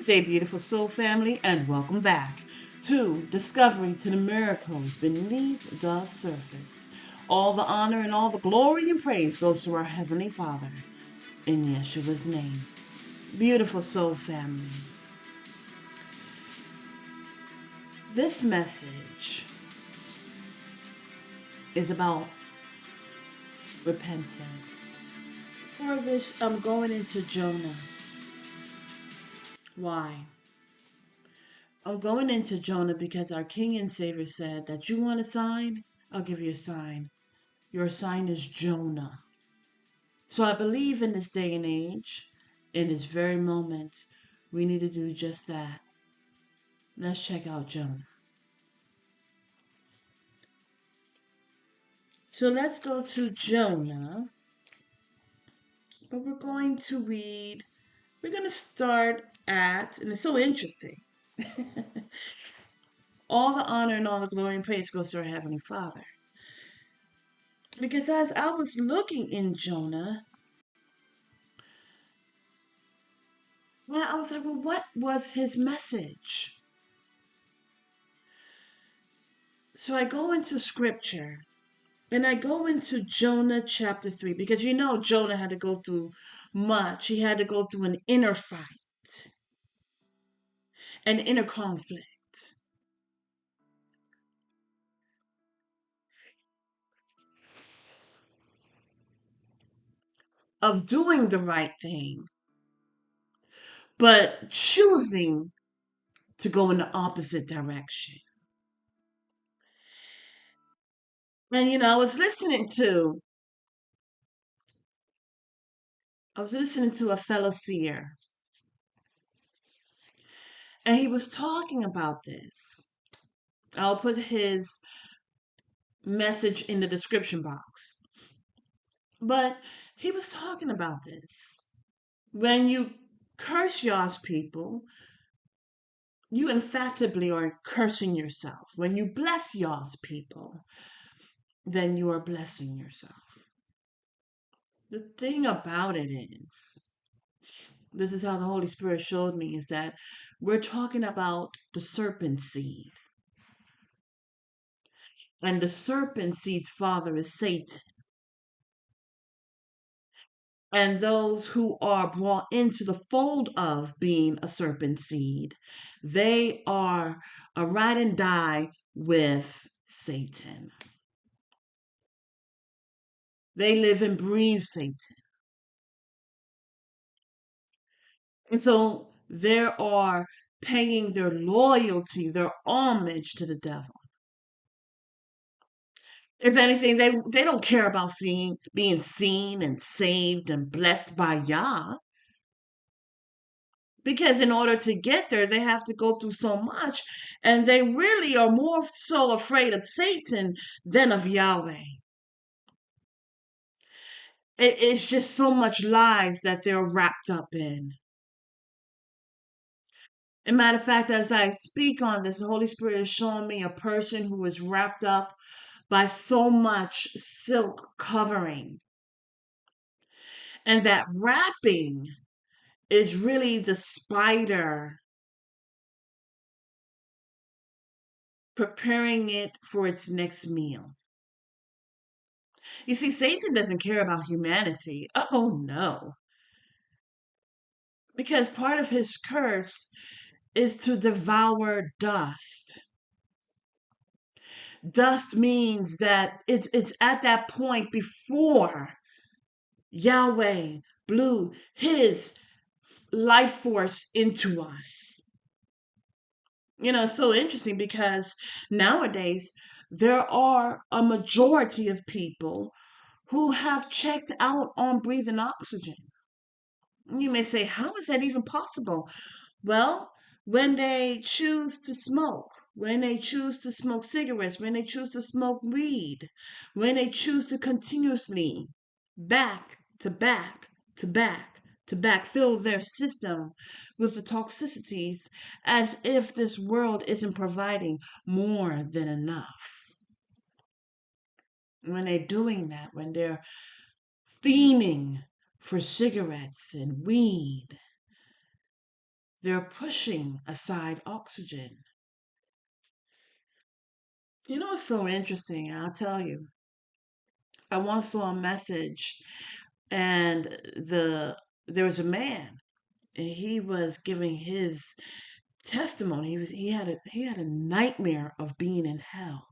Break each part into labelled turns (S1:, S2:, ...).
S1: Good day, beautiful soul family, and welcome back to Discovery to the Miracles Beneath the Surface. All the honor and all the glory and praise goes to our Heavenly Father in Yeshua's name. Beautiful soul family. This message is about repentance. For this, I'm going into Jonah. Why? I'm going into Jonah because our King and Savior said that you want a sign? I'll give you a sign. Your sign is Jonah. So I believe in this day and age, in this very moment, we need to do just that. Let's check out Jonah. So let's go to Jonah. But we're going to start at, and it's so interesting. All the honor and all the glory and praise goes to our Heavenly Father. Because as I was looking in Jonah, well, I was like, well, what was his message? So I go into scripture and I go into Jonah chapter 3 because Jonah had to go through much. He had to go through an inner fight, an inner conflict of doing the right thing, but choosing to go in the opposite direction. And I was listening to a fellow seer, and he was talking about this. I'll put his message in the description box. But he was talking about this. When you curse Yah's people, you emphatically are cursing yourself. When you bless Yah's people, then you are blessing yourself. The thing about it is, this is how the Holy Spirit showed me, is that we're talking about the serpent seed. And the serpent seed's father is Satan. And those who are brought into the fold of being a serpent seed, they are a ride and die with Satan. They live and breathe Satan. And so they are paying their loyalty, their homage to the devil. If anything, they don't care about being seen and saved and blessed by Yah. Because in order to get there, they have to go through so much. And they really are more so afraid of Satan than of Yahweh. It's just so much lies that they're wrapped up in. As a matter of fact, as I speak on this, the Holy Spirit is showing me a person who is wrapped up by so much silk covering. And that wrapping is really the spider preparing it for its next meal. You see, Satan doesn't care about humanity. Oh, no. Because part of his curse is to devour dust. Dust means that it's at that point before Yahweh blew his life force into us. It's so interesting because nowadays there are a majority of people who have checked out on breathing oxygen. You may say, how is that even possible? Well, when they choose to smoke, when they choose to smoke cigarettes, when they choose to smoke weed, when they choose to continuously back to back to back to back fill their system with the toxicities as if this world isn't providing more than enough. When they're doing that, when they're fiending for cigarettes and weed, They're pushing aside oxygen. You know what's so interesting? I'll tell you. I once saw a message, and there was a man, and he was giving his testimony. He had a nightmare of being in hell.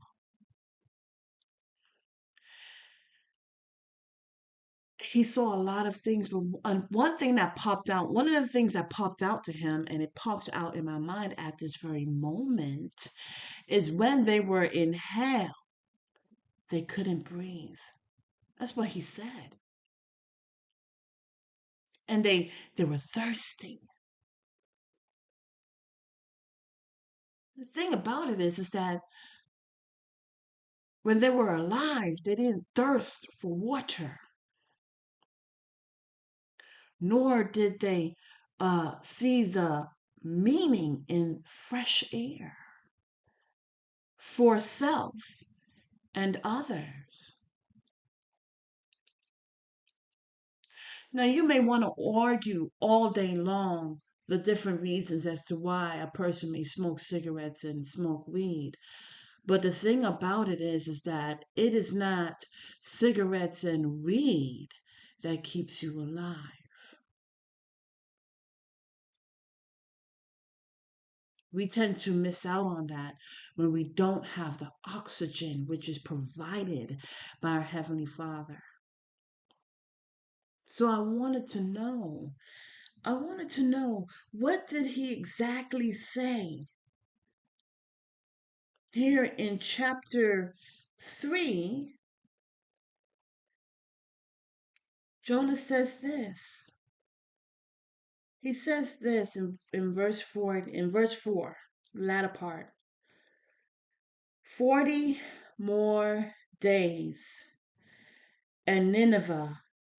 S1: He saw a lot of things, but one thing that popped out, one of the things that popped out to him, and it pops out in my mind at this very moment, is when they were in hell, they couldn't breathe. That's what he said. And they were thirsty. The thing about it is that when they were alive, they didn't thirst for water, nor did they see the meaning in fresh air for self and others. Now, you may want to argue all day long the different reasons as to why a person may smoke cigarettes and smoke weed. But the thing about it is that it is not cigarettes and weed that keeps you alive. We tend to miss out on that when we don't have the oxygen which is provided by our Heavenly Father. So I wanted to know, what did he exactly say? Here in chapter 3, Jonah says this. He says this in verse 4, the latter part. 40 more days and Nineveh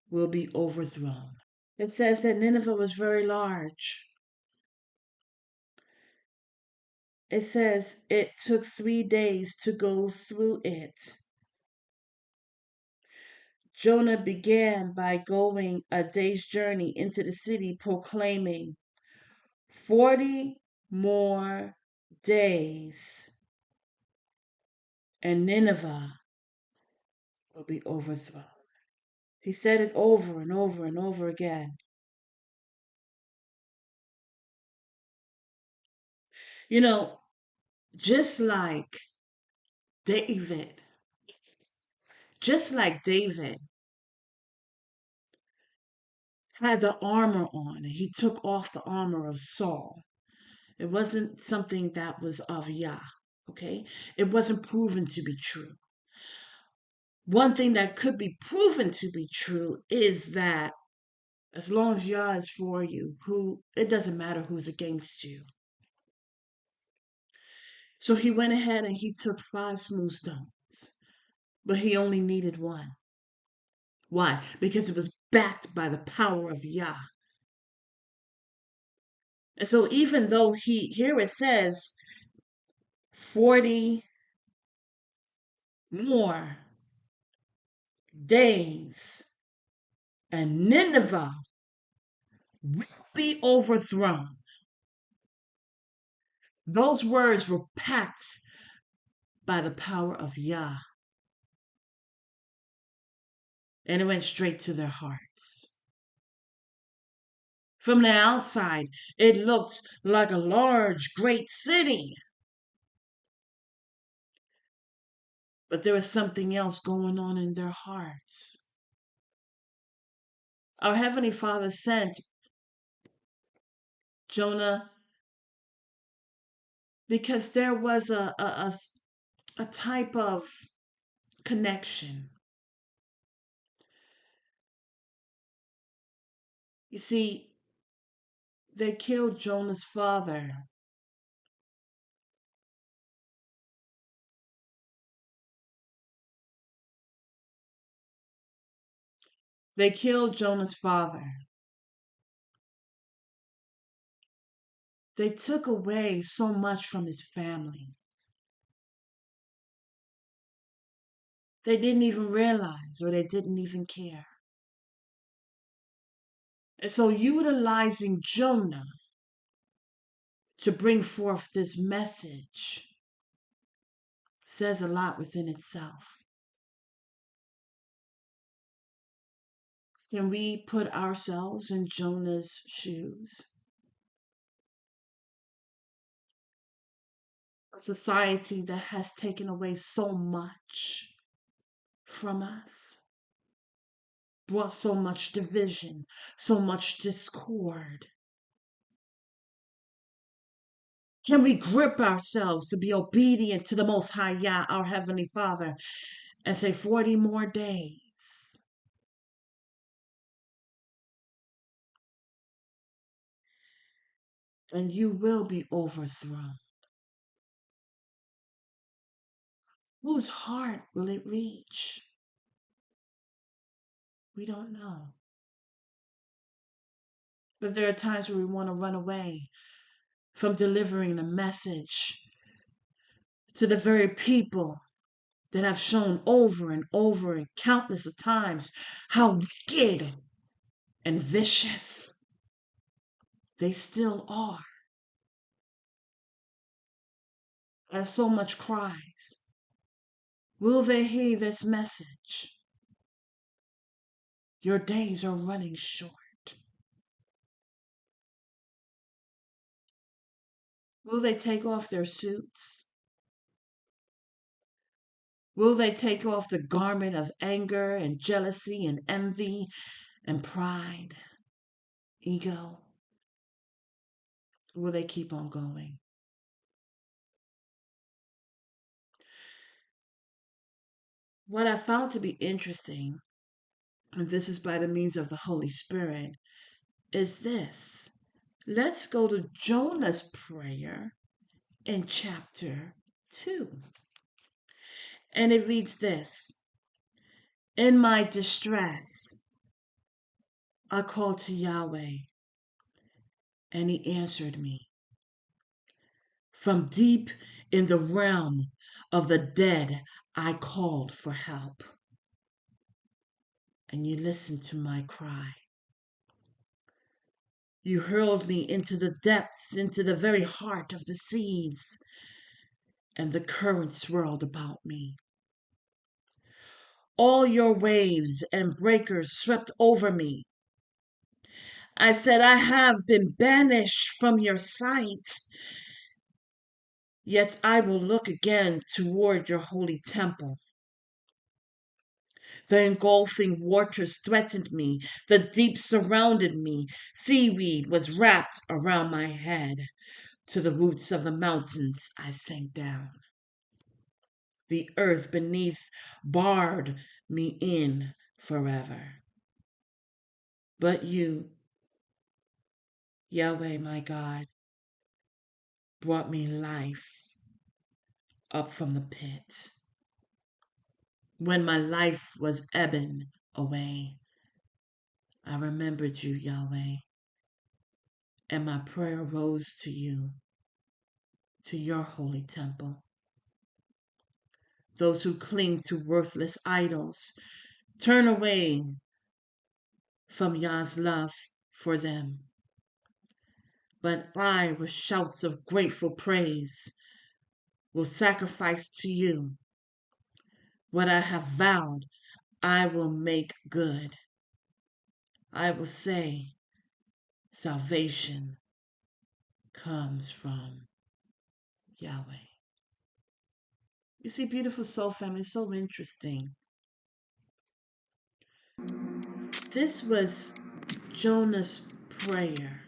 S1: will be overthrown. It says that Nineveh was very large. It says it took 3 days to go through it. Jonah began by going a day's journey into the city, proclaiming, 40 more days and Nineveh will be overthrown. He said it over and over and over again. You know, just like David, just like David had the armor on and he took off the armor of Saul. It wasn't something that was of Yah, okay? It wasn't proven to be true. One thing that could be proven to be true is that as long as Yah is for you, it doesn't matter who's against you. So he went ahead and he took 5 smooth stones, but he only needed 1. Why? Because it was backed by the power of Yah. And so even though here it says 40 more days and Nineveh will be overthrown. Those words were packed by the power of Yah. And it went straight to their hearts. From the outside, it looked like a large, great city. But there was something else going on in their hearts. Our Heavenly Father sent Jonah because there was a type of connection. You see, they killed Jonah's father. They killed Jonah's father. They took away so much from his family. They didn't even realize, or they didn't even care. And so, utilizing Jonah to bring forth this message says a lot within itself. Can we put ourselves in Jonah's shoes? A society that has taken away so much from us, brought so much division, so much discord. Can we grip ourselves to be obedient to the Most High Yah, our Heavenly Father, and say 40 more days? And you will be overthrown. Whose heart will it reach? We don't know. But there are times where we want to run away from delivering the message to the very people that have shown over and over and countless of times how wicked and vicious they still are. There's so much cries. Will they hear this message? Your days are running short. Will they take off their suits? Will they take off the garment of anger and jealousy and envy and pride, ego? Or will they keep on going? What I found to be interesting, and this is by the means of the Holy Spirit, is this. Let's go to Jonah's prayer in chapter 2. And it reads this: In my distress, I called to Yahweh, and he answered me. From deep in the realm of the dead, I called for help, and you listened to my cry. You hurled me into the depths, into the very heart of the seas, and the current swirled about me. All your waves and breakers swept over me. I said, I have been banished from your sight, yet I will look again toward your holy temple. The engulfing waters threatened me. The deep surrounded me. Seaweed was wrapped around my head. To the roots of the mountains I sank down. The earth beneath barred me in forever. But you, Yahweh my God, brought me life up from the pit. When my life was ebbing away, I remembered you, Yahweh, and my prayer rose to you, to your holy temple. Those who cling to worthless idols turn away from Yah's love for them. But I, with shouts of grateful praise, will sacrifice to you. What I have vowed, I will make good. I will say, salvation comes from Yahweh. You see, beautiful soul family, so interesting. This was Jonah's prayer.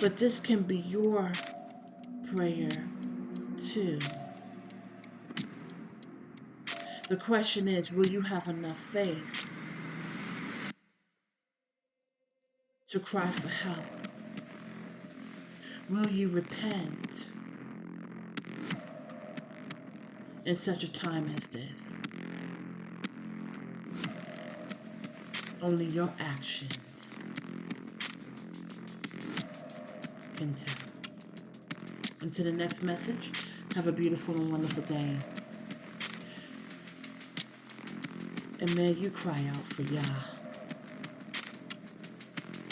S1: But this can be your prayer too. The question is, will you have enough faith to cry for help? Will you repent in such a time as this? Only your actions can tell. Until the next message, have a beautiful and wonderful day. And may you cry out for Yah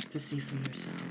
S1: to see for yourself.